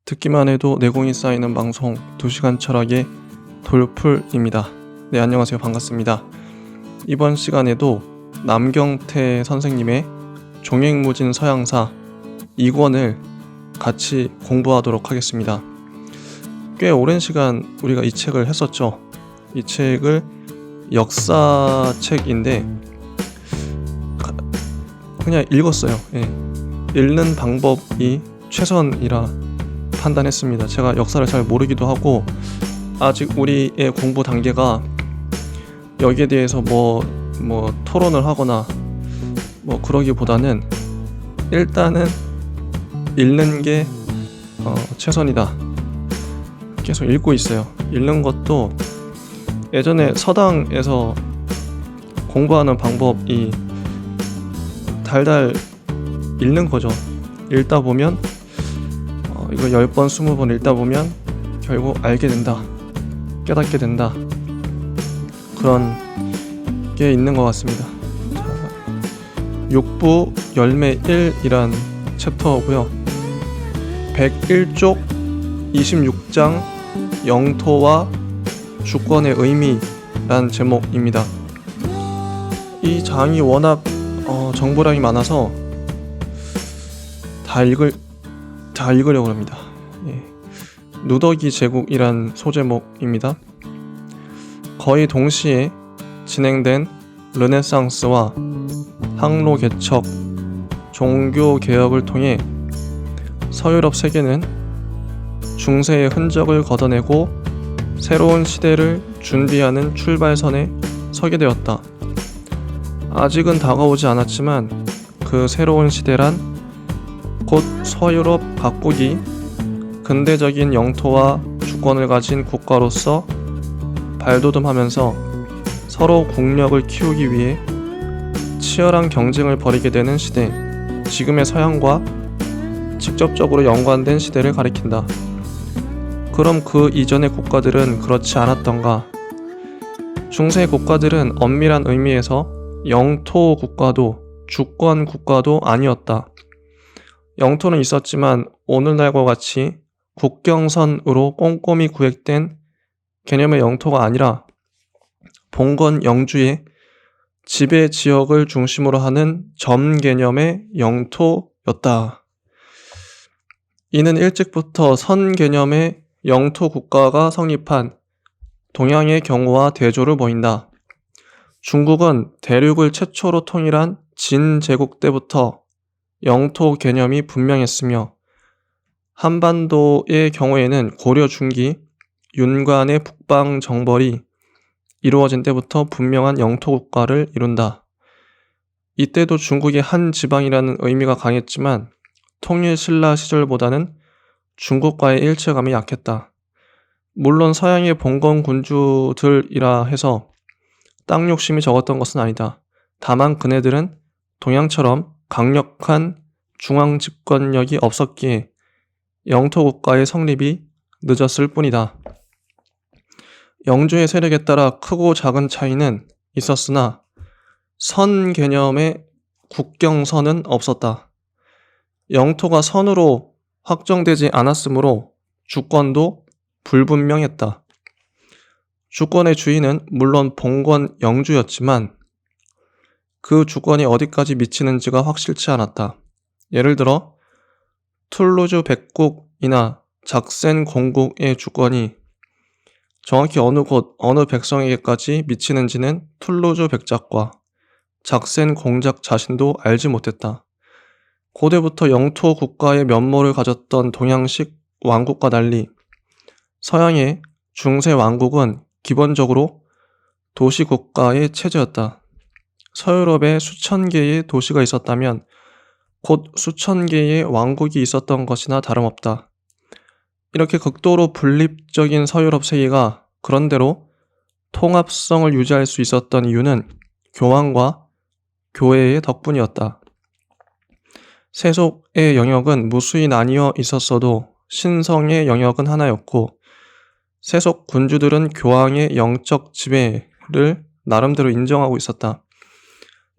듣기만 해도 내공이 쌓이는 방송 2시간 철학의 돌풀입니다. 네, 안녕하세요. 반갑습니다. 이번 시간에도 남경태 선생님의 종횡무진 서양사 2권을 같이 공부하도록 하겠습니다. 꽤 오랜 시간 우리가 이 책을 했었죠. 이 책을 역사책인데 그냥 읽었어요. 읽는 방법이 최선이라 판단했습니다. 제가 역사를 잘 모르기도 하고 아직 우리의 공부 단계가 여기에 대해서 뭐 토론을 하거나 그러기보다는 일단은 읽는 게 최선이다. 계속 읽고 있어요. 읽는 것도 예전에 서당에서 공부하는 방법이 달달 읽는 거죠. 읽다 보면 이거 10번, 20번 읽다 보면 결국 알게 된다. 깨닫게 된다. 그런 게 있는 것 같습니다. 자, 육부 열매 1이란 챕터고요. 101쪽 26장 영토와 주권의 의미란 제목입니다. 이 장이 워낙 정보량이 많아서 다 읽으려고 합니다. 누더기 제국이란 소제목입니다. 거의 동시에 진행된 르네상스와 항로 개척, 종교 개혁을 통해 서유럽 세계는 중세의 흔적을 걷어내고 새로운 시대를 준비하는 출발선에 서게 되었다. 아직은 다가오지 않았지만 그 새로운 시대란 곧 서유럽 각국이 근대적인 영토와 주권을 가진 국가로서 발돋움하면서 서로 국력을 키우기 위해 치열한 경쟁을 벌이게 되는 시대, 지금의 서양과 직접적으로 연관된 시대를 가리킨다. 그럼 그 이전의 국가들은 그렇지 않았던가? 중세의 국가들은 엄밀한 의미에서 영토 국가도 주권 국가도 아니었다. 영토는 있었지만 오늘날과 같이 국경선으로 꼼꼼히 구획된 개념의 영토가 아니라 봉건 영주의 지배 지역을 중심으로 하는 점 개념의 영토였다. 이는 일찍부터 선 개념의 영토 국가가 성립한 동양의 경우와 대조를 보인다. 중국은 대륙을 최초로 통일한 진 제국 때부터 영토 개념이 분명했으며 한반도의 경우에는 고려 중기 윤관의 북방 정벌이 이루어진 때부터 분명한 영토 국가를 이룬다. 이때도 중국이 한 지방이라는 의미가 강했지만 통일 신라 시절보다는 중국과의 일체감이 약했다. 물론 서양의 봉건 군주들이라 해서 땅 욕심이 적었던 것은 아니다. 다만 그네들은 동양처럼 강력한 중앙 집권력이 없었기에 영토 국가의 성립이 늦었을 뿐이다. 영주의 세력에 따라 크고 작은 차이는 있었으나 선 개념의 국경선은 없었다. 영토가 선으로 확정되지 않았으므로 주권도 불분명했다. 주권의 주인은 물론 봉건 영주였지만 그 주권이 어디까지 미치는지가 확실치 않았다. 예를 들어 툴루즈 백국이나 작센 공국의 주권이 정확히 어느 곳, 어느 백성에게까지 미치는지는 툴루즈 백작과 작센 공작 자신도 알지 못했다. 고대부터 영토 국가의 면모를 가졌던 동양식 왕국과 달리 서양의 중세 왕국은 기본적으로 도시 국가의 체제였다. 서유럽에 수천 개의 도시가 있었다면 곧 수천 개의 왕국이 있었던 것이나 다름없다. 이렇게 극도로 분립적인 서유럽 세계가 그런대로 통합성을 유지할 수 있었던 이유는 교황과 교회의 덕분이었다. 세속의 영역은 무수히 나뉘어 있었어도 신성의 영역은 하나였고 세속 군주들은 교황의 영적 지배를 나름대로 인정하고 있었다.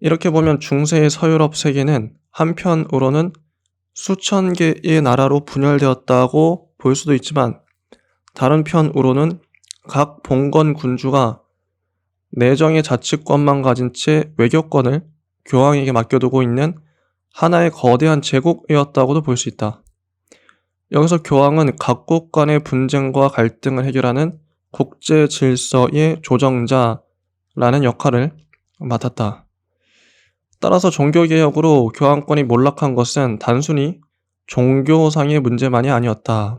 이렇게 보면 중세의 서유럽 세계는 한편으로는 수천 개의 나라로 분열되었다고 볼 수도 있지만 다른 편으로는 각 봉건 군주가 내정의 자치권만 가진 채 외교권을 교황에게 맡겨두고 있는 하나의 거대한 제국이었다고도 볼 수 있다. 여기서 교황은 각국 간의 분쟁과 갈등을 해결하는 국제 질서의 조정자라는 역할을 맡았다. 따라서 종교개혁으로 교황권이 몰락한 것은 단순히 종교상의 문제만이 아니었다.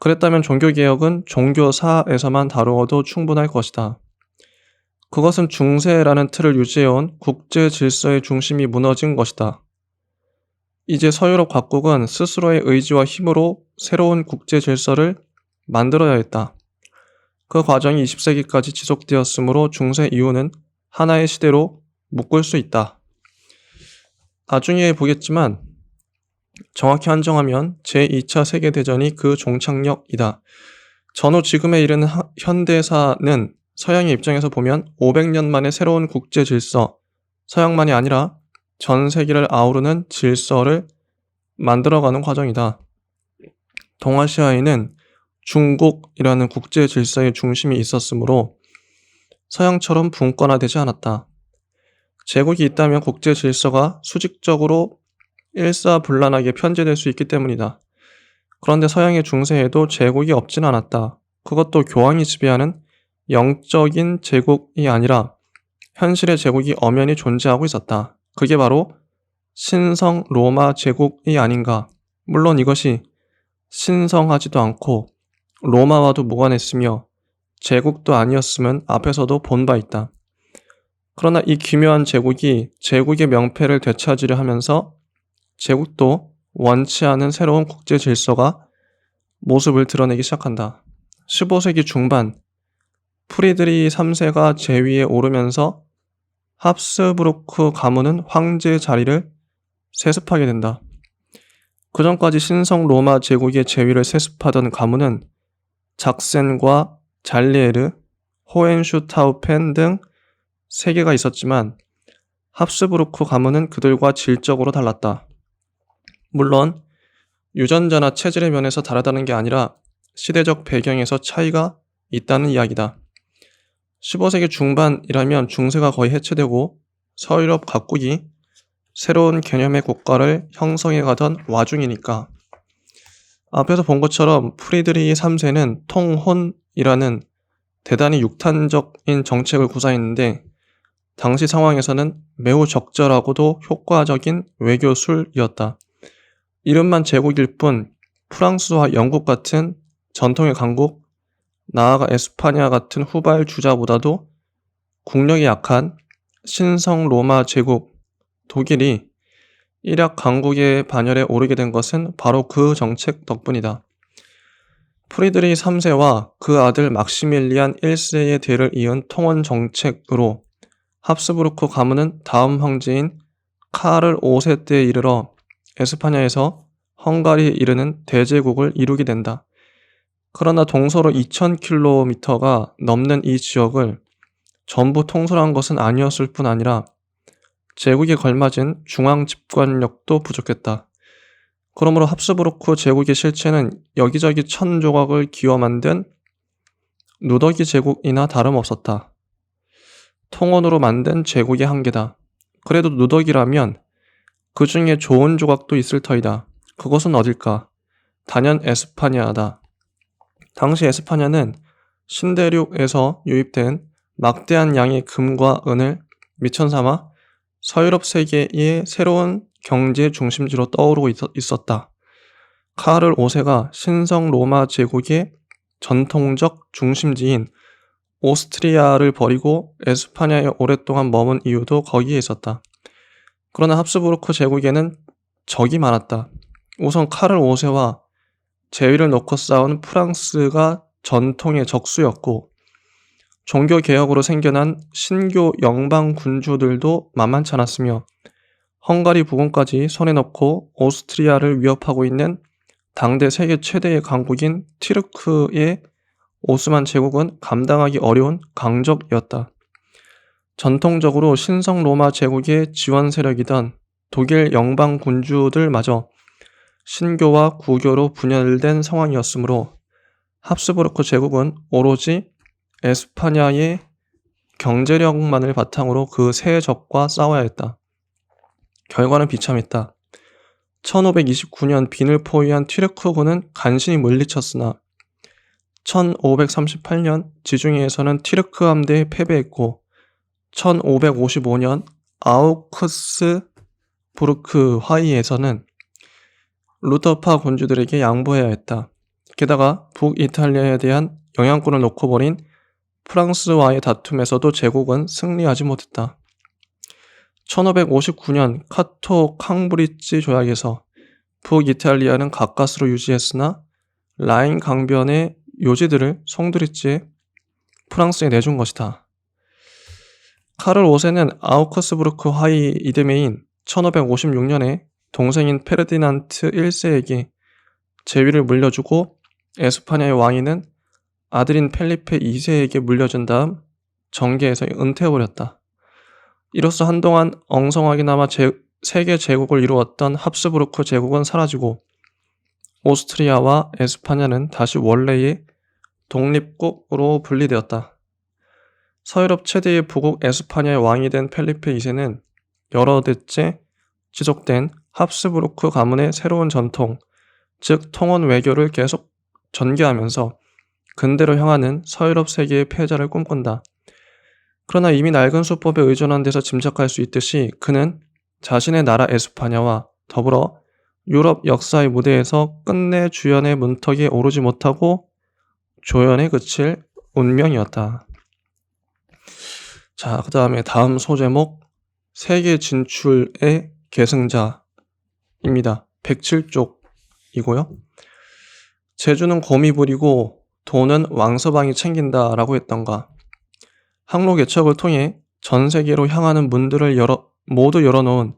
그랬다면 종교개혁은 종교사에서만 다루어도 충분할 것이다. 그것은 중세라는 틀을 유지해온 국제 질서의 중심이 무너진 것이다. 이제 서유럽 각국은 스스로의 의지와 힘으로 새로운 국제 질서를 만들어야 했다. 그 과정이 20세기까지 지속되었으므로 중세 이후는 하나의 시대로 묶을 수 있다. 나중에 보겠지만 정확히 한정하면 제2차 세계대전이 그 종착역이다. 전후 지금에 이르는 현대사는 서양의 입장에서 보면 500년 만에 새로운 국제 질서, 서양만이 아니라 전 세계를 아우르는 질서를 만들어가는 과정이다. 동아시아에는 중국이라는 국제 질서의 중심이 있었으므로 서양처럼 분권화되지 않았다. 제국이 있다면 국제 질서가 수직적으로 일사불란하게 편제될 수 있기 때문이다. 그런데 서양의 중세에도 제국이 없진 않았다. 그것도 교황이 지배하는 영적인 제국이 아니라 현실의 제국이 엄연히 존재하고 있었다. 그게 바로 신성 로마 제국이 아닌가. 물론 이것이 신성하지도 않고 로마와도 무관했으며 제국도 아니었음은 앞에서도 본 바 있다. 그러나 이 기묘한 제국이 제국의 명패를 되찾으려 하면서 제국도 원치 않은 새로운 국제 질서가 모습을 드러내기 시작한다. 15세기 중반 프리드리히 3세가 제위에 오르면서 합스부르크 가문은 황제 자리를 세습하게 된다. 그 전까지 신성 로마 제국의 제위를 세습하던 가문은 작센과 잘리에르, 호헨슈타우펜 등 3개가 있었지만 합스부르크 가문은 그들과 질적으로 달랐다. 물론 유전자나 체질의 면에서 다르다는 게 아니라 시대적 배경에서 차이가 있다는 이야기다. 15세기 중반이라면 중세가 거의 해체되고 서유럽 각국이 새로운 개념의 국가를 형성해 가던 와중이니까. 앞에서 본 것처럼 프리드리히 3세는 통혼이라는 대단히 육탄적인 정책을 구사했는데 당시 상황에서는 매우 적절하고도 효과적인 외교술이었다. 이름만 제국일 뿐 프랑스와 영국 같은 전통의 강국, 나아가 에스파냐 같은 후발 주자보다도 국력이 약한 신성 로마 제국 독일이 일약 강국의 반열에 오르게 된 것은 바로 그 정책 덕분이다. 프리드리히 3세와 그 아들 막시밀리안 1세의 대를 이은 통원 정책으로 합스부르크 가문은 다음 황제인 카를 5세 때에 이르러 에스파냐에서 헝가리에 이르는 대제국을 이루게 된다. 그러나 동서로 2000km가 넘는 이 지역을 전부 통솔한 것은 아니었을 뿐 아니라 제국에 걸맞은 중앙 집권력도 부족했다. 그러므로 합스부르크 제국의 실체는 여기저기 천 조각을 기어 만든 누더기 제국이나 다름없었다. 통원으로 만든 제국의 한계다. 그래도 누더기라면 그 중에 좋은 조각도 있을 터이다. 그것은 어딜까? 단연 에스파냐다. 당시 에스파냐는 신대륙에서 유입된 막대한 양의 금과 은을 미천 삼아 서유럽 세계의 새로운 경제 중심지로 떠오르고 있었다. 카를 5세가 신성 로마 제국의 전통적 중심지인 오스트리아를 버리고 에스파냐에 오랫동안 머문 이유도 거기에 있었다. 그러나 합스부르크 제국에는 적이 많았다. 우선 카를 5세와 제위를 놓고 싸운 프랑스가 전통의 적수였고 종교개혁으로 생겨난 신교 영방 군주들도 만만치 않았으며 헝가리 부근까지 손에 넣고 오스트리아를 위협하고 있는 당대 세계 최대의 강국인 튀르크의 오스만 제국은 감당하기 어려운 강적이었다. 전통적으로 신성 로마 제국의 지원 세력이던 독일 영방 군주들마저 신교와 구교로 분열된 상황이었으므로 합스부르크 제국은 오로지 에스파냐의 경제력만을 바탕으로 그 세 적과 싸워야 했다. 결과는 비참했다. 1529년 빈을 포위한 튀르크군은 간신히 물리쳤으나 1538년 지중해에서는 튀르크 함대에 패배했고 1555년 아우크스부르크 화의에서는 루터파 군주들에게 양보해야 했다. 게다가 북이탈리아에 대한 영향권을 놓고 벌인 프랑스와의 다툼에서도 제국은 승리하지 못했다. 1559년 카토 캉브리지 조약에서 북이탈리아는 가까스로 유지했으나 라인 강변의 요지들을 송두리째 프랑스에 내준 것이다. 카를 5세는 아우크스부르크 화의 이듬해인 1556년에 동생인 페르디난트 1세에게 제위를 물려주고 에스파냐의 왕위는 아들인 펠리페 2세에게 물려준 다음 정계에서 은퇴해버렸다. 이로써 한동안 엉성하게나마 세계 제국을 이루었던 합스부르크 제국은 사라지고 오스트리아와 에스파냐는 다시 원래의 독립국으로 분리되었다. 서유럽 최대의 부국 에스파냐의 왕이 된 펠리페 2세는 여러 대째 지속된 합스부르크 가문의 새로운 전통, 즉 통원 외교를 계속 전개하면서 근대로 향하는 서유럽 세계의 패자를 꿈꾼다. 그러나 이미 낡은 수법에 의존한 데서 짐작할 수 있듯이 그는 자신의 나라 에스파냐와 더불어 유럽 역사의 무대에서 끝내 주연의 문턱에 오르지 못하고 조연에 그칠 운명이었다. 자, 그 다음에 다음 소제목 세계 진출의 계승자입니다. 107쪽이고요. 제주는 곰이 부리고 돈은 왕서방이 챙긴다 라고 했던가. 항로 개척을 통해 전 세계로 향하는 문들을 모두 열어놓은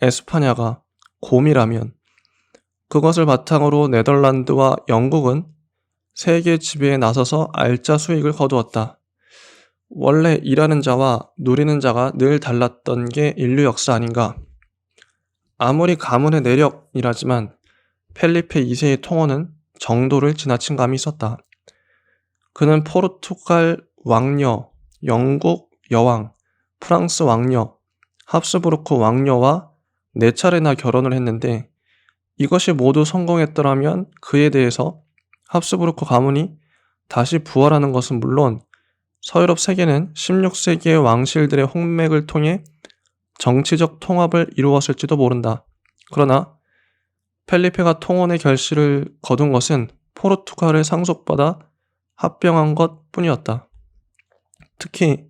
에스파냐가 곰이라면 그것을 바탕으로 네덜란드와 영국은 세계 지배에 나서서 알짜 수익을 거두었다. 원래 일하는 자와 누리는 자가 늘 달랐던 게 인류 역사 아닌가. 아무리 가문의 내력이라지만 펠리페 2세의 통원은 정도를 지나친 감이 있었다. 그는 포르투갈 왕녀, 영국 여왕, 프랑스 왕녀, 합스부르크 왕녀와 4차례나 결혼을 했는데 이것이 모두 성공했더라면 그에 대해서 합스부르크 가문이 다시 부활하는 것은 물론 서유럽 세계는 16세기의 왕실들의 홍맥을 통해 정치적 통합을 이루었을지도 모른다. 그러나 펠리페가 통원의 결실을 거둔 것은 포르투갈을 상속받아 합병한 것 뿐이었다. 특히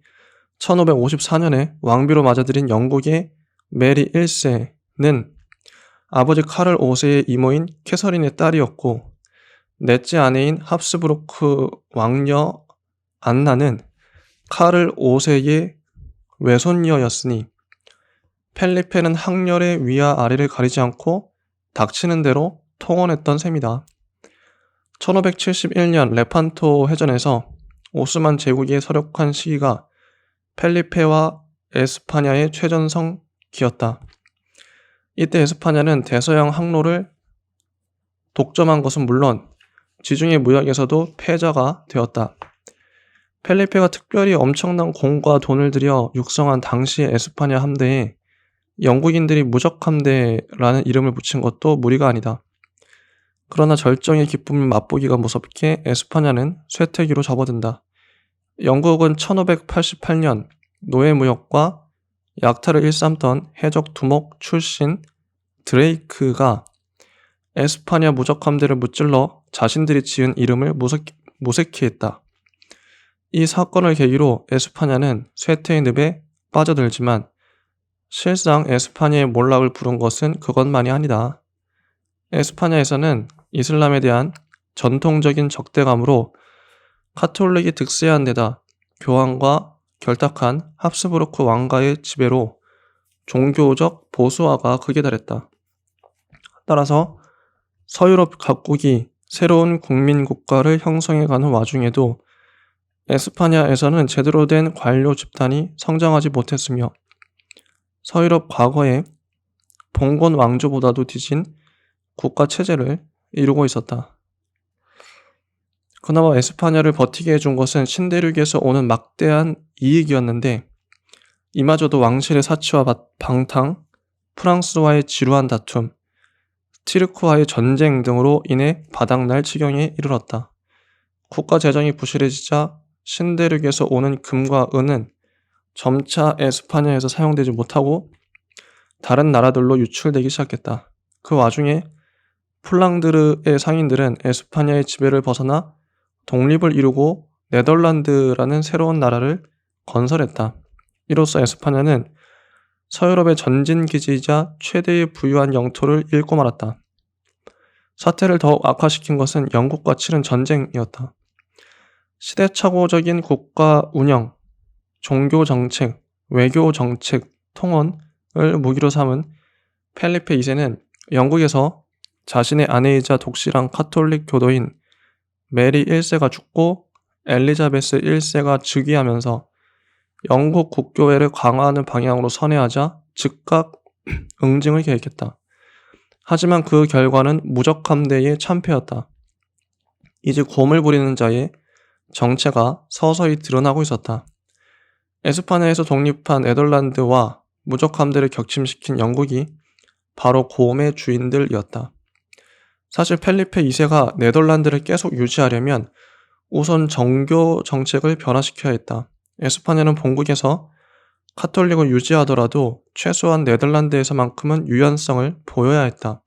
1554년에 왕비로 맞아들인 영국의 메리 1세는 아버지 카를 5세의 이모인 캐서린의 딸이었고 넷째 아내인 합스부르크 왕녀 안나는 카를 5세의 외손녀였으니 펠리페는 학렬의 위와 아래를 가리지 않고 닥치는 대로 통원했던 셈이다. 1571년 레판토 해전에서 오스만 제국이 서력한 시기가 펠리페와 에스파냐의 최전성기였다. 이때 에스파냐는 대서양 항로를 독점한 것은 물론 지중해 무역에서도 패자가 되었다. 펠리페가 특별히 엄청난 공과 돈을 들여 육성한 당시의 에스파냐 함대에 영국인들이 무적함대라는 이름을 붙인 것도 무리가 아니다. 그러나 절정의 기쁨을 맛보기가 무섭게 에스파냐는 쇠퇴기로 접어든다. 영국은 1588년 노예무역과 약탈을 일삼던 해적 두목 출신 드레이크가 에스파냐 무적함대를 무찔러 자신들이 지은 이름을 무색히 했다. 이 사건을 계기로 에스파냐는 쇠퇴의 늪에 빠져들지만 실상 에스파냐의 몰락을 부른 것은 그것만이 아니다. 에스파냐에서는 이슬람에 대한 전통적인 적대감으로 카톨릭이 득세한 데다 교황과 결탁한 합스부르크 왕가의 지배로 종교적 보수화가 극에 달했다. 따라서 서유럽 각국이 새로운 국민국가를 형성해가는 와중에도 에스파냐에서는 제대로 된 관료 집단이 성장하지 못했으며 서유럽 과거의 봉건 왕조보다도 뒤진 국가 체제를 이루고 있었다. 그나마 에스파냐를 버티게 해준 것은 신대륙에서 오는 막대한 이익이었는데 이마저도 왕실의 사치와 방탕, 프랑스와의 지루한 다툼, 티르크와의 전쟁 등으로 인해 바닥날 지경에 이르렀다. 국가 재정이 부실해지자 신대륙에서 오는 금과 은은 점차 에스파냐에서 사용되지 못하고 다른 나라들로 유출되기 시작했다. 그 와중에 플랑드르의 상인들은 에스파냐의 지배를 벗어나 독립을 이루고 네덜란드라는 새로운 나라를 건설했다. 이로써 에스파냐는 서유럽의 전진기지이자 최대의 부유한 영토를 잃고 말았다. 사태를 더욱 악화시킨 것은 영국과 치른 전쟁이었다. 시대착오적인 국가 운영, 종교 정책, 외교 정책, 통언을 무기로 삼은 펠리페 2세는 영국에서 자신의 아내이자 독실한 카톨릭 교도인 메리 1세가 죽고 엘리자베스 1세가 즉위하면서 영국 국교회를 강화하는 방향으로 선회하자 즉각 응징을 계획했다. 하지만 그 결과는 무적함대의 참패였다. 이제 곰을 부리는 자의 정체가 서서히 드러나고 있었다. 에스파냐에서 독립한 네덜란드와 무적함대를 격침시킨 영국이 바로 곰의 주인들이었다. 사실 펠리페 2세가 네덜란드를 계속 유지하려면 우선 정교 정책을 변화시켜야 했다. 에스파냐는 본국에서 카톨릭을 유지하더라도 최소한 네덜란드에서만큼은 유연성을 보여야 했다.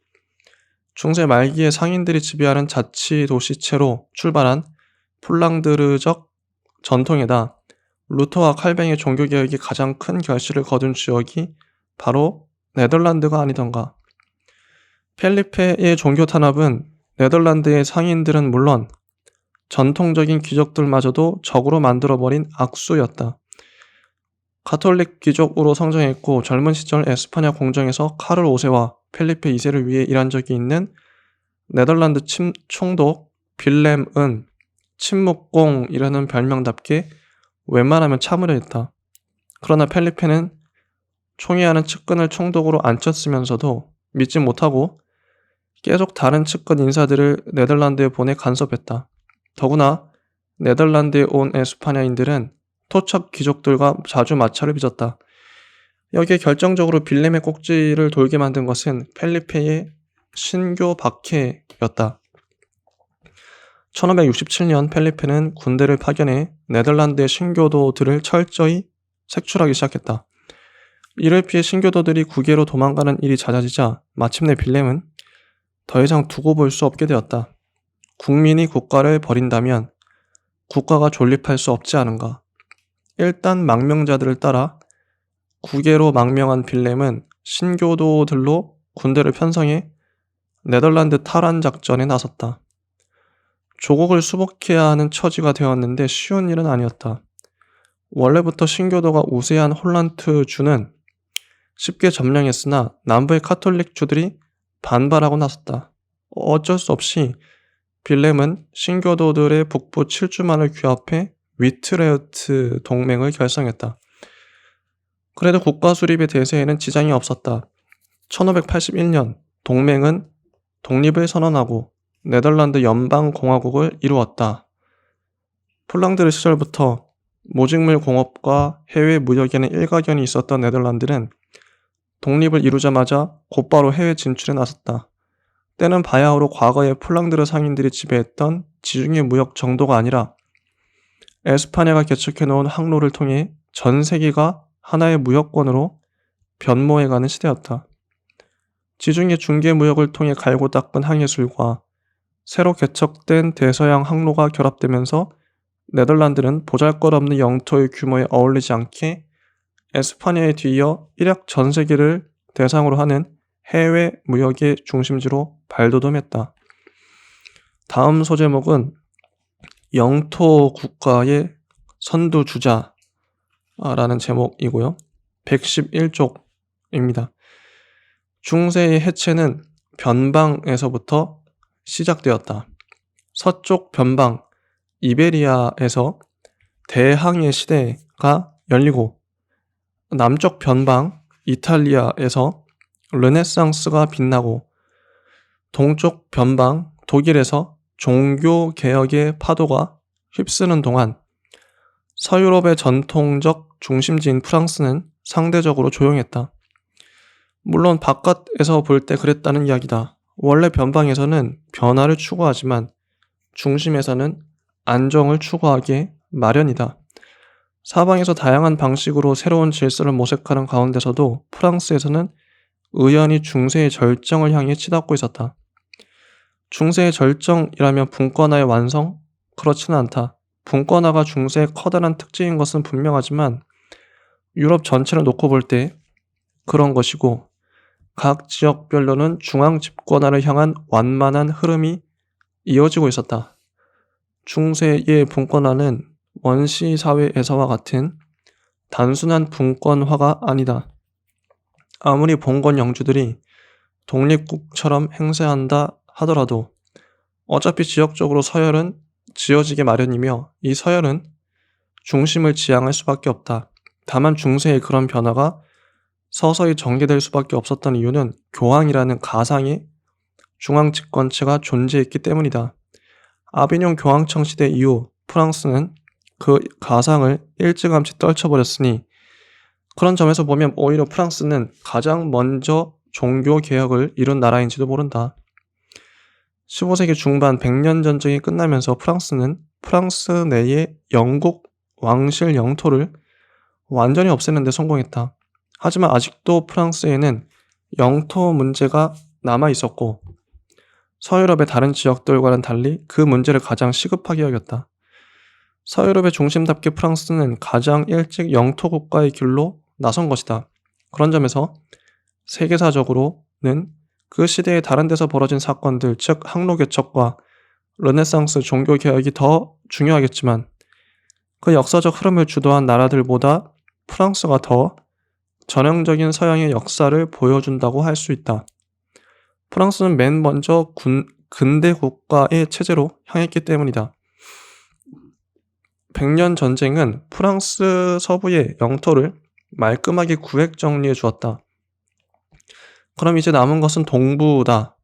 중세 말기에 상인들이 지배하는 자치도시체로 출발한 플랑드르적 전통에다 루터와 칼뱅의 종교개혁이 가장 큰 결실을 거둔 지역이 바로 네덜란드가 아니던가. 펠리페의 종교 탄압은 네덜란드의 상인들은 물론 전통적인 귀족들마저도 적으로 만들어버린 악수였다. 가톨릭 귀족으로 성장했고 젊은 시절 에스파냐 공정에서 카를 5세와 펠리페 2세를 위해 일한 적이 있는 네덜란드 총독 빌렘은 침묵공이라는 별명답게 웬만하면 참으려 했다. 그러나 펠리페는 총애하는 측근을 총독으로 앉혔으면서도 믿지 못하고 계속 다른 측근 인사들을 네덜란드에 보내 간섭했다. 더구나 네덜란드에 온 에스파냐인들은 토착 귀족들과 자주 마찰을 빚었다. 여기에 결정적으로 빌렘의 꼭지를 돌게 만든 것은 펠리페의 신교 박해였다. 1567년 펠리페는 군대를 파견해 네덜란드의 신교도들을 철저히 색출하기 시작했다. 이를 피해 신교도들이 국외로 도망가는 일이 잦아지자 마침내 빌렘은 더 이상 두고 볼 수 없게 되었다. 국민이 국가를 버린다면 국가가 존립할 수 없지 않은가. 일단 망명자들을 따라 국외로 망명한 빌렘은 신교도들로 군대를 편성해 네덜란드 탈환 작전에 나섰다. 조국을 수복해야 하는 처지가 되었는데 쉬운 일은 아니었다. 원래부터 신교도가 우세한 홀란트주는 쉽게 점령했으나 남부의 카톨릭주들이 반발하고 나섰다. 어쩔 수 없이 빌렘은 신교도들의 북부 7주만을 규합해 위트레흐트 동맹을 결성했다. 그래도 국가 수립의 대세에는 지장이 없었다. 1581년 동맹은 독립을 선언하고 네덜란드 연방공화국을 이루었다. 플랑드르 시절부터 모직물 공업과 해외 무역에는 일가견이 있었던 네덜란드는 독립을 이루자마자 곧바로 해외 진출에 나섰다. 때는 바야흐로 과거의 플랑드르 상인들이 지배했던 지중해 무역 정도가 아니라 에스파냐가 개척해놓은 항로를 통해 전 세계가 하나의 무역권으로 변모해가는 시대였다. 지중해 중개 무역을 통해 갈고 닦은 항해술과 새로 개척된 대서양 항로가 결합되면서 네덜란드는 보잘것없는 영토의 규모에 어울리지 않게 에스파냐에 뒤이어 일약 전 세계를 대상으로 하는 해외 무역의 중심지로 발돋움했다. 다음 소제목은 영토 국가의 선두주자라는 제목이고요. 111쪽입니다. 중세의 해체는 변방에서부터 시작되었다. 서쪽 변방 이베리아에서 대항해 시대가 열리고 남쪽 변방 이탈리아에서 르네상스가 빛나고 동쪽 변방 독일에서 종교 개혁의 파도가 휩쓰는 동안 서유럽의 전통적 중심지인 프랑스는 상대적으로 조용했다. 물론 바깥에서 볼 때 그랬다는 이야기다. 원래 변방에서는 변화를 추구하지만 중심에서는 안정을 추구하기에 마련이다. 사방에서 다양한 방식으로 새로운 질서를 모색하는 가운데서도 프랑스에서는 의연히 중세의 절정을 향해 치닫고 있었다. 중세의 절정이라면 분권화의 완성? 그렇지는 않다. 분권화가 중세의 커다란 특징인 것은 분명하지만 유럽 전체를 놓고 볼 때 그런 것이고, 각 지역별로는 중앙 집권화를 향한 완만한 흐름이 이어지고 있었다. 중세의 분권화는 원시 사회에서와 같은 단순한 분권화가 아니다. 아무리 봉건 영주들이 독립국처럼 행세한다 하더라도 어차피 지역적으로 서열은 지어지게 마련이며 이 서열은 중심을 지향할 수밖에 없다. 다만 중세의 그런 변화가 서서히 전개될 수밖에 없었던 이유는 교황이라는 가상의 중앙 집권체가 존재했기 때문이다. 아비뇽 교황청 시대 이후 프랑스는 그 가상을 일찌감치 떨쳐버렸으니 그런 점에서 보면 오히려 프랑스는 가장 먼저 종교 개혁을 이룬 나라인지도 모른다. 15세기 중반 100년 전쟁이 끝나면서 프랑스는 프랑스 내의 영국 왕실 영토를 완전히 없애는 데 성공했다. 하지만 아직도 프랑스에는 영토 문제가 남아 있었고 서유럽의 다른 지역들과는 달리 그 문제를 가장 시급하게 여겼다. 서유럽의 중심답게 프랑스는 가장 일찍 영토 국가의 길로 나선 것이다. 그런 점에서 세계사적으로는 그 시대의 다른 데서 벌어진 사건들, 즉 항로 개척과 르네상스 종교 개혁이 더 중요하겠지만 그 역사적 흐름을 주도한 나라들보다 프랑스가 더 전형적인 서양의 역사를 보여준다고 할 수 있다. 프랑스는 맨 먼저 근대 국가의 체제로 향했기 때문이다. 100년 전쟁은 프랑스 서부의 영토를 말끔하게 구획 정리해 주었다. 그럼 이제 남은 것은 동부다.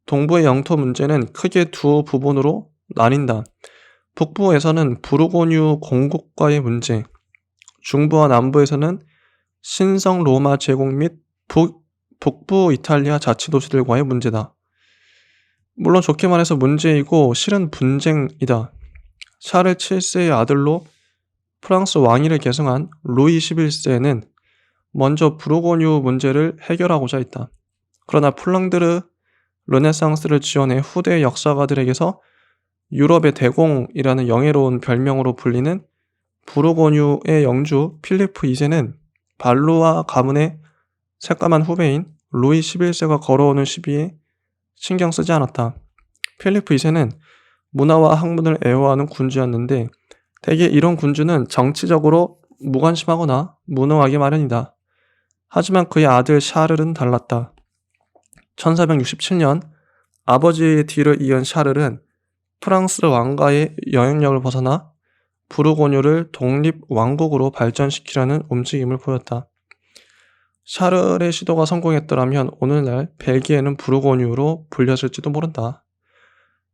동부의 영토 문제는 크게 두 부분으로 나뉜다. 북부에서는 부르고뉴 공국과의 문제, 중부와 남부에서는 신성 로마 제국 및 북부 이탈리아 자치도시들과의 문제다. 물론 좋게 말해서 문제이고 실은 분쟁이다. 샤를 7세의 아들로 프랑스 왕위를 계승한 루이 11세는 먼저 부르고뉴 문제를 해결하고자 했다. 그러나 플랑드르 르네상스를 지원해 후대 역사가들에게서 유럽의 대공이라는 영예로운 별명으로 불리는 부르고뉴의 영주 필리프 2세는 발루아 가문의 새까만 후배인 루이 11세가 걸어오는 시비에 신경 쓰지 않았다. 필리프 2세는 문화와 학문을 애호하는 군주였는데 대개 이런 군주는 정치적으로 무관심하거나 무능하기 마련이다. 하지만 그의 아들 샤를은 달랐다. 1467년 아버지의 뒤를 이은 샤를은 프랑스 왕가의 영향력을 벗어나 부르고뉴를 독립왕국으로 발전시키려는 움직임을 보였다. 샤를의 시도가 성공했더라면 오늘날 벨기에는 부르고뉴로 불렸을지도 모른다.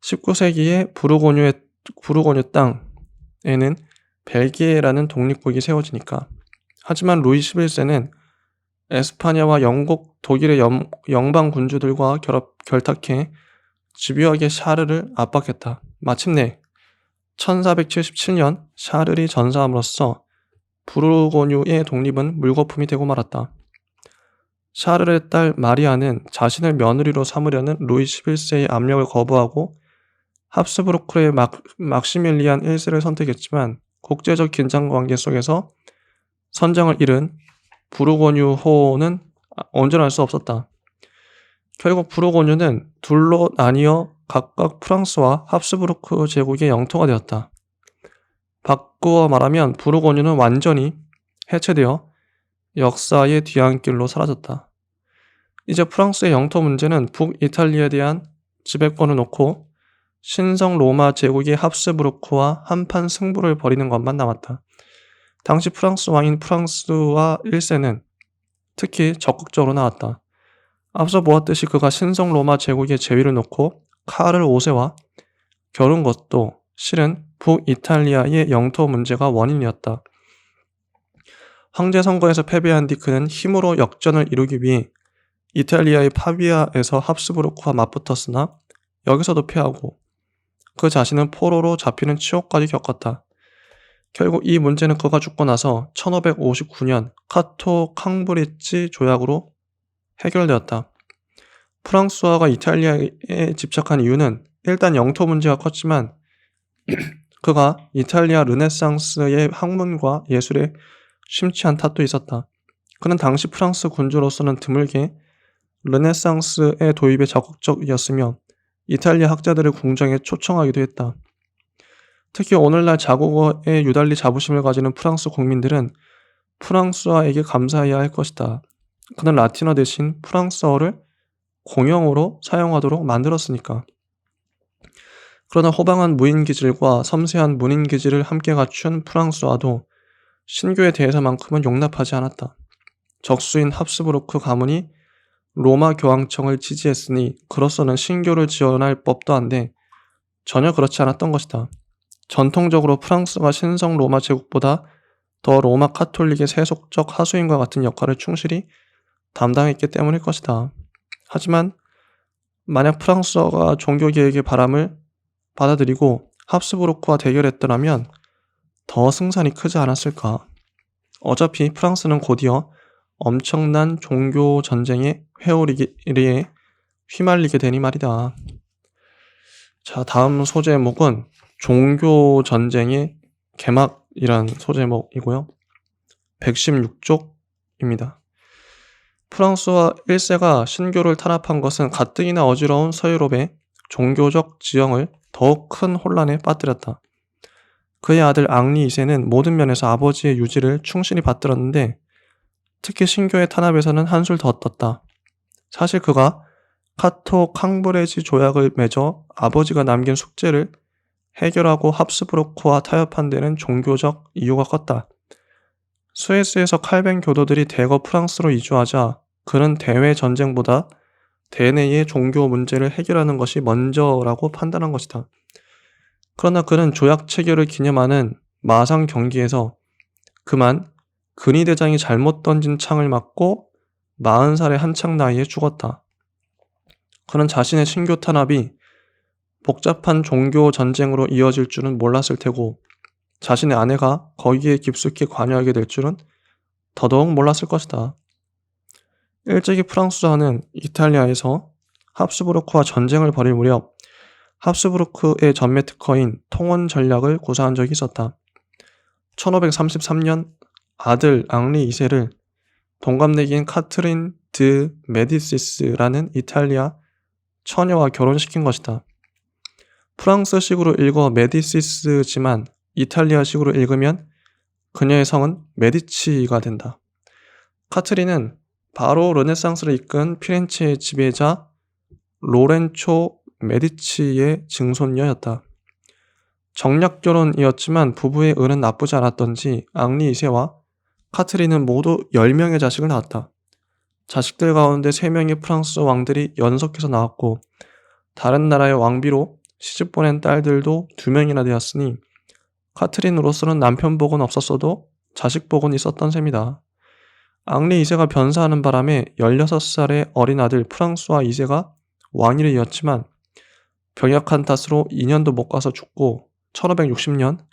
19세기에 부르고뉴 땅에는 벨기에라는 독립국이 세워지니까. 하지만 루이 11세는 에스파냐와 영국, 독일의 영방 군주들과 결탁해 집요하게 샤르를 압박했다. 마침내 1477년 샤르이 전사함으로써 부르고뉴의 독립은 물거품이 되고 말았다. 샤르의 딸 마리아는 자신을 며느리로 삼으려는 루이 11세의 압력을 거부하고 합스부르크의 막시밀리안 1세를 선택했지만 국제적 긴장관계 속에서 선정을 잃은 부르고뉴호는 온전할 수 없었다. 결국 부르고뉴는 둘로 나뉘어 각각 프랑스와 합스부르크 제국의 영토가 되었다. 바꾸어 말하면 부르고뉴는 완전히 해체되어 역사의 뒤안길로 사라졌다. 이제 프랑스의 영토 문제는 북이탈리아에 대한 지배권을 놓고 신성 로마 제국의 합스부르크와 한판 승부를 벌이는 것만 남았다. 당시 프랑스 왕인 프랑스와 1세는 특히 적극적으로 나왔다. 앞서 보았듯이 그가 신성 로마 제국의 제위를 놓고 카를 5세와 겨룬 것도 실은 북이탈리아의 영토 문제가 원인이었다. 황제 선거에서 패배한 뒤 그는 힘으로 역전을 이루기 위해 이탈리아의 파비아에서 합스부르크와 맞붙었으나 여기서도 패하고 그 자신은 포로로 잡히는 치욕까지 겪었다. 결국 이 문제는 그가 죽고 나서 1559년 카토 캉브리지 조약으로 해결되었다. 프랑스화가 이탈리아에 집착한 이유는 일단 영토 문제가 컸지만 그가 이탈리아 르네상스의 학문과 예술에 심취한 탓도 있었다. 그는 당시 프랑스 군주로서는 드물게 르네상스의 도입에 적극적이었으며 이탈리아 학자들을 궁정에 초청하기도 했다. 특히 오늘날 자국어에 유달리 자부심을 가지는 프랑스 국민들은 프랑스어에게 감사해야 할 것이다. 그는 라틴어 대신 프랑스어를 공용어로 사용하도록 만들었으니까. 그러나 호방한 무인기질과 섬세한 문인기질을 함께 갖춘 프랑스어도 신교에 대해서만큼은 용납하지 않았다. 적수인 합스부르크 가문이 로마 교황청을 지지했으니 그로서는 신교를 지원할 법도 한데 전혀 그렇지 않았던 것이다. 전통적으로 프랑스가 신성 로마 제국보다 더 로마 카톨릭의 세속적 하수인과 같은 역할을 충실히 담당했기 때문일 것이다. 하지만 만약 프랑스어가 종교개혁의 바람을 받아들이고 합스부르크와 대결했더라면 더 승산이 크지 않았을까. 어차피 프랑스는 곧이어 엄청난 종교 전쟁의 회오리에 휘말리게 되니 말이다. 자, 다음 소제목은 종교 전쟁의 개막이란 소제목이고요. 116쪽입니다. 프랑스와 1세가 신교를 탄압한 것은 가뜩이나 어지러운 서유럽의 종교적 지형을 더욱 큰 혼란에 빠뜨렸다. 그의 아들 앙리 2세는 모든 면에서 아버지의 유지를 충실히 받들었는데 특히 신교의 탄압에서는 한술 더 떴다. 사실 그가 카토 캉브레지 조약을 맺어 아버지가 남긴 숙제를 해결하고 합스부르크와 타협한 데는 종교적 이유가 컸다. 스위스에서 칼뱅 교도들이 대거 프랑스로 이주하자 그는 대외 전쟁보다 대내의 종교 문제를 해결하는 것이 먼저라고 판단한 것이다. 그러나 그는 조약 체결을 기념하는 마상 경기에서 그만 근위대장이 잘못 던진 창을 맞고 40살의 한창 나이에 죽었다. 그는 자신의 신교 탄압이 복잡한 종교 전쟁으로 이어질 줄은 몰랐을 테고 자신의 아내가 거기에 깊숙이 관여하게 될 줄은 더더욱 몰랐을 것이다. 일제기 프랑스화는 이탈리아에서 합스부르크와 전쟁을 벌일 무렵 합스부르크의 전매 특허인 통원 전략을 구사한 적이 있었다. 1533년 아들 앙리 2세를 동갑내기인 카트린 드 메디시스라는 이탈리아 처녀와 결혼시킨 것이다. 프랑스식으로 읽어 메디시스지만 이탈리아식으로 읽으면 그녀의 성은 메디치가 된다. 카트린은 바로 르네상스를 이끈 피렌체의 지배자 로렌초 메디치의 증손녀였다. 정략 결혼이었지만 부부의 은은 나쁘지 않았던지 앙리 2세와 카트린은 모두 10명의 자식을 낳았다. 자식들 가운데 3명의 프랑스 왕들이 연속해서 나왔고 다른 나라의 왕비로 시집 보낸 딸들도 2명이나 되었으니 카트린으로서는 남편 복은 없었어도 자식 복은 있었던 셈이다. 앙리 2세가 변사하는 바람에 16살의 어린 아들 프랑스와 2세가 왕위를 이었지만 병약한 탓으로 2년도 못 가서 죽고 1560년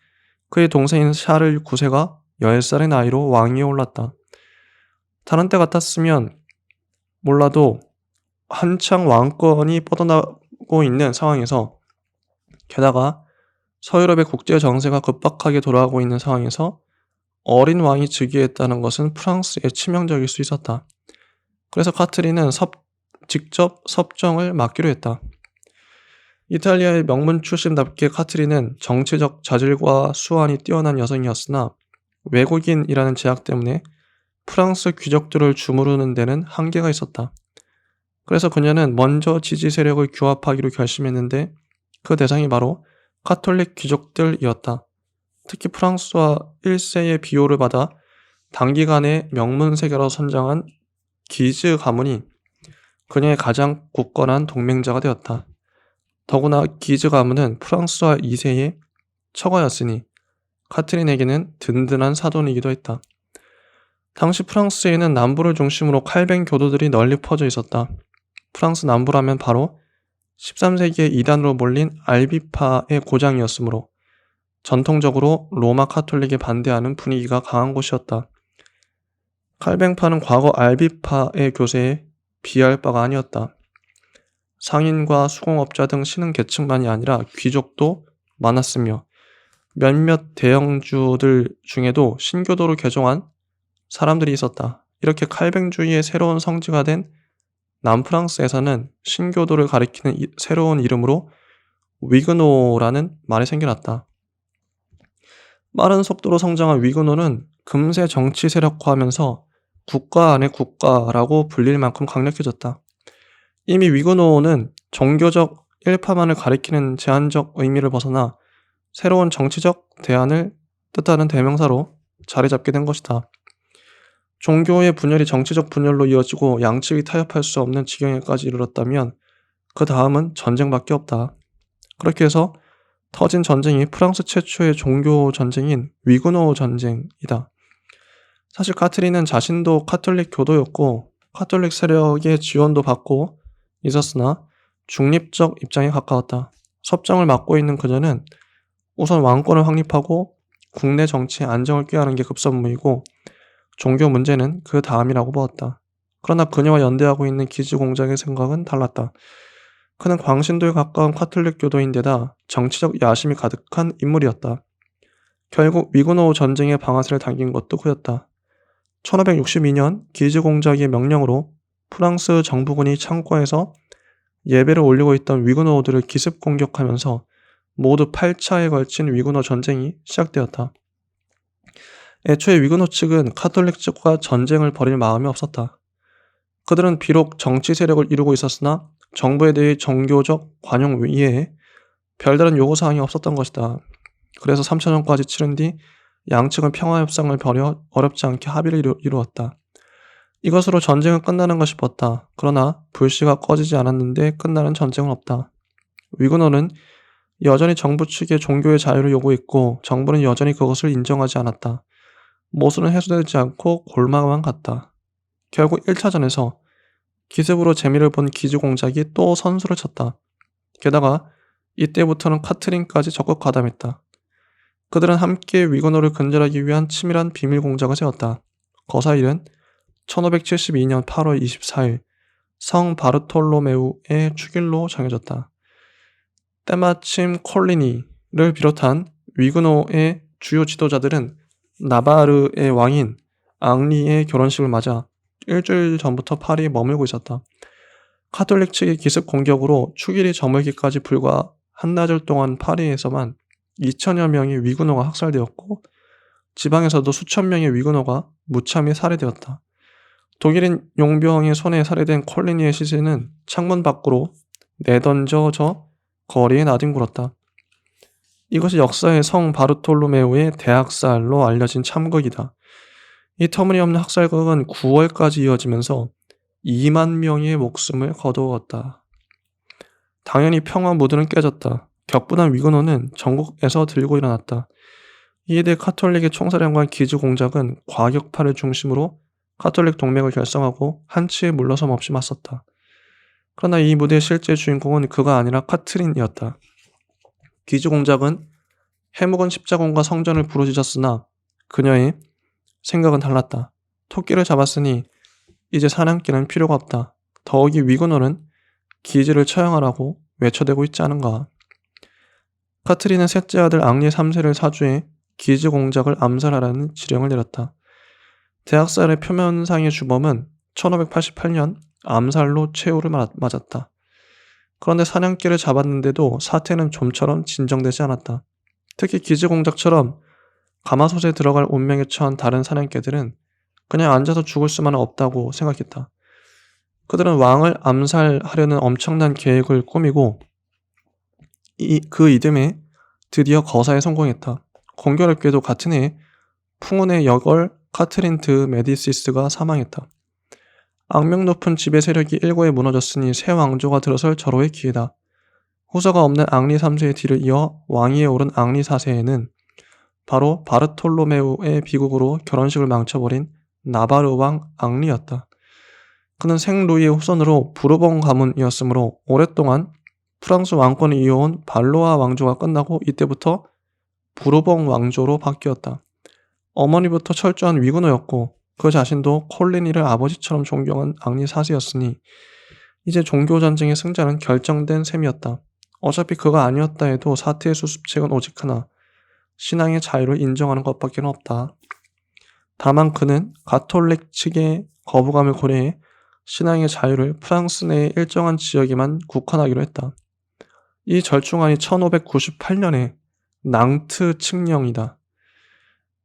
그의 동생인 샤를 9세가 10살의 나이로 왕위에 올랐다. 다른 때 같았으면 몰라도 한창 왕권이 뻗어나고 있는 상황에서 게다가 서유럽의 국제 정세가 급박하게 돌아가고 있는 상황에서 어린 왕이 즉위했다는 것은 프랑스에 치명적일 수 있었다. 그래서 카트린은 직접 섭정을 맡기로 했다. 이탈리아의 명문 출신답게 카트린은 정치적 자질과 수완이 뛰어난 여성이었으나 외국인이라는 제약 때문에 프랑스 귀족들을 주무르는 데는 한계가 있었다. 그래서 그녀는 먼저 지지 세력을 규합하기로 결심했는데 그 대상이 바로 카톨릭 귀족들이었다. 특히 프랑스와 1세의 비호를 받아 단기간에 명문세계로 선장한 기즈 가문이 그녀의 가장 굳건한 동맹자가 되었다. 더구나 기즈 가문은 프랑스와 2세의 처가였으니 카트린에게는 든든한 사돈이기도 했다. 당시 프랑스에는 남부를 중심으로 칼뱅 교도들이 널리 퍼져 있었다. 프랑스 남부라면 바로 13세기에 이단으로 몰린 알비파의 고장이었으므로 전통적으로 로마 카톨릭에 반대하는 분위기가 강한 곳이었다. 칼뱅파는 과거 알비파의 교세에 비할 바가 아니었다. 상인과 수공업자 등 신흥 계층만이 아니라 귀족도 많았으며 몇몇 대형주들 중에도 신교도로 개종한 사람들이 있었다. 이렇게 칼뱅주의의 새로운 성지가 된 남프랑스에서는 신교도를 가리키는 새로운 이름으로 위그노라는 말이 생겨났다. 빠른 속도로 성장한 위그노는 금세 정치 세력화하면서 국가 안의 국가라고 불릴 만큼 강력해졌다. 이미 위그노는 종교적 일파만을 가리키는 제한적 의미를 벗어나 새로운 정치적 대안을 뜻하는 대명사로 자리 잡게 된 것이다. 종교의 분열이 정치적 분열로 이어지고 양측이 타협할 수 없는 지경에까지 이르렀다면 그 다음은 전쟁밖에 없다. 그렇게 해서 터진 전쟁이 프랑스 최초의 종교 전쟁인 위그노 전쟁이다. 사실 카트린은 자신도 카톨릭 교도였고 카톨릭 세력의 지원도 받고 있었으나 중립적 입장에 가까웠다. 섭정을 맡고 있는 그녀는 우선 왕권을 확립하고 국내 정치의 안정을 꾀하는 게 급선무이고 종교 문제는 그 다음이라고 보았다. 그러나 그녀와 연대하고 있는 기즈 공작의 생각은 달랐다. 그는 광신도에 가까운 카톨릭 교도인데다 정치적 야심이 가득한 인물이었다. 결국 위그노 전쟁의 방아쇠를 당긴 것도 그였다. 1562년 기즈 공작의 명령으로 프랑스 정부군이 창고에서 예배를 올리고 있던 위그노들을 기습 공격하면서 모두 8차에 걸친 위그노 전쟁이 시작되었다. 애초에 위그노 측은 카톨릭 측과 전쟁을 벌일 마음이 없었다. 그들은 비록 정치 세력을 이루고 있었으나 정부에 대해 종교적 관용 외에 별다른 요구사항이 없었던 것이다. 그래서 3차전까지 치른 뒤 양측은 평화협상을 벌여 어렵지 않게 합의를 이루었다. 이것으로 전쟁은 끝나는 것이 뻗다. 그러나 불씨가 꺼지지 않았는데 끝나는 전쟁은 없다. 위그노는 여전히 정부 측의 종교의 자유를 요구했고 정부는 여전히 그것을 인정하지 않았다. 모순은 해소되지 않고 골마만 갔다. 결국 1차전에서 기습으로 재미를 본 기즈 공작이 또 선수를 쳤다. 게다가 이때부터는 카트린까지 적극 가담했다. 그들은 함께 위그노를 근절하기 위한 치밀한 비밀 공작을 세웠다. 거사일은 1572년 8월 24일 성 바르톨로메우의 축일로 정해졌다. 때마침 콜리니를 비롯한 위그노의 주요 지도자들은 나바르의 왕인 앙리의 결혼식을 맞아 일주일 전부터 파리에 머물고 있었다. 카톨릭 측의 기습 공격으로 축일이 저물기까지 불과 한나절 동안 파리에서만 2천여 명의 위그노가 학살되었고 지방에서도 수천 명의 위그노가 무참히 살해되었다. 독일인 용병의 손에 살해된 콜리니의 시신은 창문 밖으로 내던져져 거리에 나뒹굴었다. 이것이 역사의 성 바르톨로메오의 대학살로 알려진 참극이다. 이 터무니없는 학살극은 9월까지 이어지면서 2만 명의 목숨을 거두었다. 당연히 평화 무드는 깨졌다. 격분한 위그노는 전국에서 들고 일어났다. 이에 대해 카톨릭의 총사령관 기즈 공작은 과격파를 중심으로 카톨릭 동맹을 결성하고 한치의 물러섬 없이 맞섰다. 그러나 이 무대의 실제 주인공은 그가 아니라 카트린이었다. 기즈 공작은 해묵은 십자군과 성전을 부르짖었으나 그녀의 생각은 달랐다. 토끼를 잡았으니 이제 사냥개는 필요가 없다. 더욱이 위그노는 기즈를 처형하라고 외쳐대고 있지 않은가. 카트린은 셋째 아들 앙리 3세를 사주해 기즈 공작을 암살하라는 지령을 내렸다. 대학살의 표면상의 주범은 1588년 암살로 최후를 맞았다. 그런데 사냥개를 잡았는데도 사태는 좀처럼 진정되지 않았다. 특히 기즈 공작처럼 가마솥에 들어갈 운명에 처한 다른 사냥개들은 그냥 앉아서 죽을 수만은 없다고 생각했다. 그들은 왕을 암살하려는 엄청난 계획을 꾸미고 그 이듬해 드디어 거사에 성공했다. 공교롭게도 같은 해 풍운의 여걸 카트린 드 메디시스가 사망했다. 악명 높은 지배 세력이 일거에 무너졌으니 새 왕조가 들어설 절호의 기회다. 후서가 없는 앙리 3세의 뒤를 이어 왕위에 오른 앙리 4세에는 바로 바르톨로메우의 비극으로 결혼식을 망쳐버린 나바르 왕 앙리였다. 그는 생루이의 후손으로 부르봉 가문이었으므로 오랫동안 프랑스 왕권을 이어온 발로아 왕조가 끝나고 이때부터 부르봉 왕조로 바뀌었다. 어머니부터 철저한 위구노였고 그 자신도 콜리니를 아버지처럼 존경한 앙리 4세였으니 이제 종교전쟁의 승자는 결정된 셈이었다. 어차피 그가 아니었다 해도 사태의 수습책은 오직 하나, 신앙의 자유를 인정하는 것밖에 없다. 다만 그는 가톨릭 측의 거부감을 고려해 신앙의 자유를 프랑스 내의 일정한 지역에만 국한하기로 했다. 이 절충안이 1598년에 낭트 칙령이다.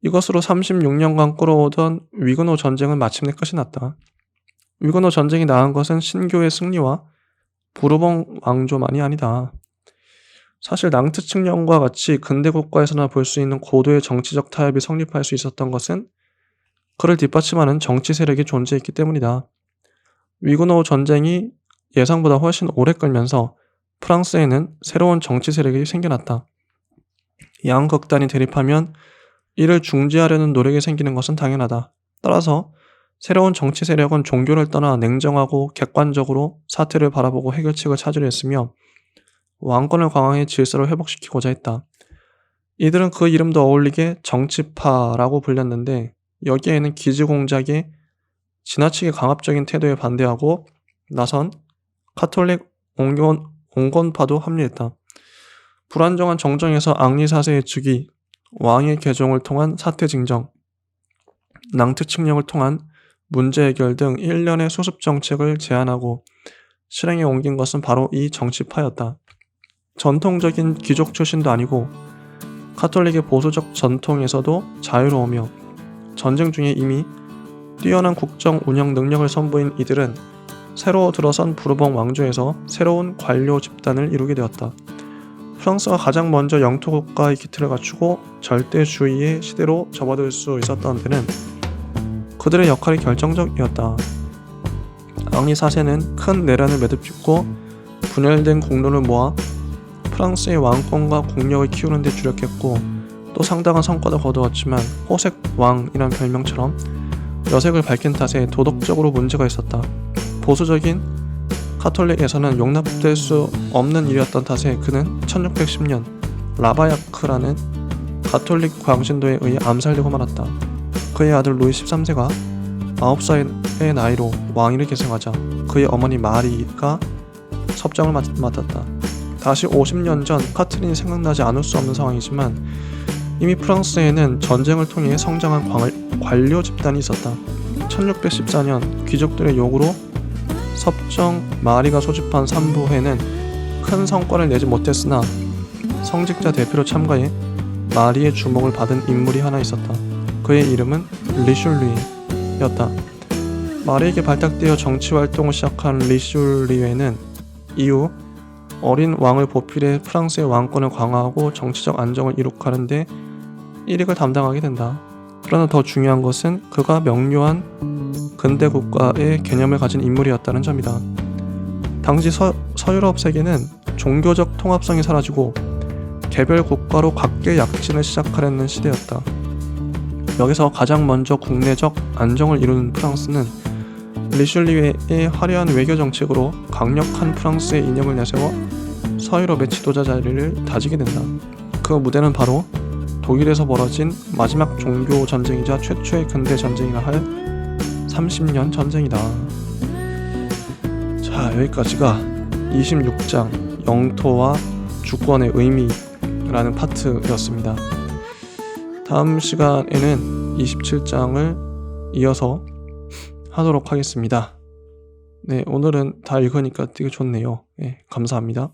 이것으로 36년간 끌어오던 위그노 전쟁은 마침내 끝이 났다. 위그노 전쟁이 낳은 것은 신교의 승리와 부르봉 왕조만이 아니다. 사실 낭트 칙령과 같이 근대 국가에서나 볼 수 있는 고도의 정치적 타협이 성립할 수 있었던 것은 그를 뒷받침하는 정치 세력이 존재했기 때문이다. 위그노 전쟁이 예상보다 훨씬 오래 끌면서 프랑스에는 새로운 정치 세력이 생겨났다. 양극단이 대립하면 이를 중지하려는 노력이 생기는 것은 당연하다. 따라서 새로운 정치 세력은 종교를 떠나 냉정하고 객관적으로 사태를 바라보고 해결책을 찾으려 했으며 왕권을 강화해 질서를 회복시키고자 했다. 이들은 그 이름도 어울리게 정치파라고 불렸는데 여기에는 기지공작의 지나치게 강압적인 태도에 반대하고 나선 카톨릭 온건파도 합류했다. 불안정한 정정에서 앙리 4세의 즉위, 왕의 개종을 통한 사태 징정, 낭트 칙령을 통한 문제 해결 등 일련의 수습 정책을 제안하고 실행에 옮긴 것은 바로 이 정치파였다. 전통적인 귀족 출신도 아니고 카톨릭의 보수적 전통에서도 자유로우며 전쟁 중에 이미 뛰어난 국정 운영 능력을 선보인 이들은 새로 들어선 부르봉 왕조에서 새로운 관료 집단을 이루게 되었다. 프랑스가 가장 먼저 영토 국가의 기틀을 갖추고 절대주의의 시대로 접어들 수 있었던 데는 그들의 역할이 결정적이었다. 앙리 4세는 큰 내란을 매듭짓고 분열된 국론을 모아 프랑스의 왕권과 국력을 키우는 데 주력했고 또 상당한 성과도 거두었지만 호색 왕이란 별명처럼 여색을 밝힌 탓에 도덕적으로 문제가 있었다. 보수적인 카톨릭에서는 용납될 수 없는 일이었던 탓에 그는 1610년 라바야크라는 가톨릭 광신도에 의해 암살되고 말았다. 그의 아들 루이 13세가 9살의 나이로 왕위를 계승하자 그의 어머니 마리가 섭정을 맡았다. 다시 50년 전 카트린이 생각나지 않을 수 없는 상황이지만 이미 프랑스에는 전쟁을 통해 성장한 관료 집단이 있었다. 1614년 귀족들의 요구로 섭정 마리가 소집한 산부회는 큰 성과를 내지 못했으나 성직자 대표로 참가해 마리의 주목을 받은 인물이 하나 있었다. 그의 이름은 리슐리에였다. 마리에게 발탁되어 정치활동을 시작한 리슐리에는 이후 어린 왕을 보필해 프랑스의 왕권을 강화하고 정치적 안정을 이룩하는데 일익을 담당하게 된다. 그러나 더 중요한 것은 그가 명료한 근대 국가의 개념을 가진 인물이었다는 점이다. 당시 서유럽 세계는 종교적 통합성이 사라지고 개별 국가로 각계 약진을 시작하려는 시대였다. 여기서 가장 먼저 국내적 안정을 이루는 프랑스는 리슐리에의 화려한 외교 정책으로 강력한 프랑스의 이념을 내세워 서유럽의 지도자 자리를 다지게 된다. 그 무대는 바로 독일에서 벌어진 마지막 종교 전쟁이자 최초의 근대 전쟁이라 할 30년 전쟁이다. 자, 여기까지가 26장 영토와 주권의 의미라는 파트였습니다. 다음 시간에는 27장을 이어서 하도록 하겠습니다. 네, 오늘은 다 읽으니까 되게 좋네요. 네, 감사합니다.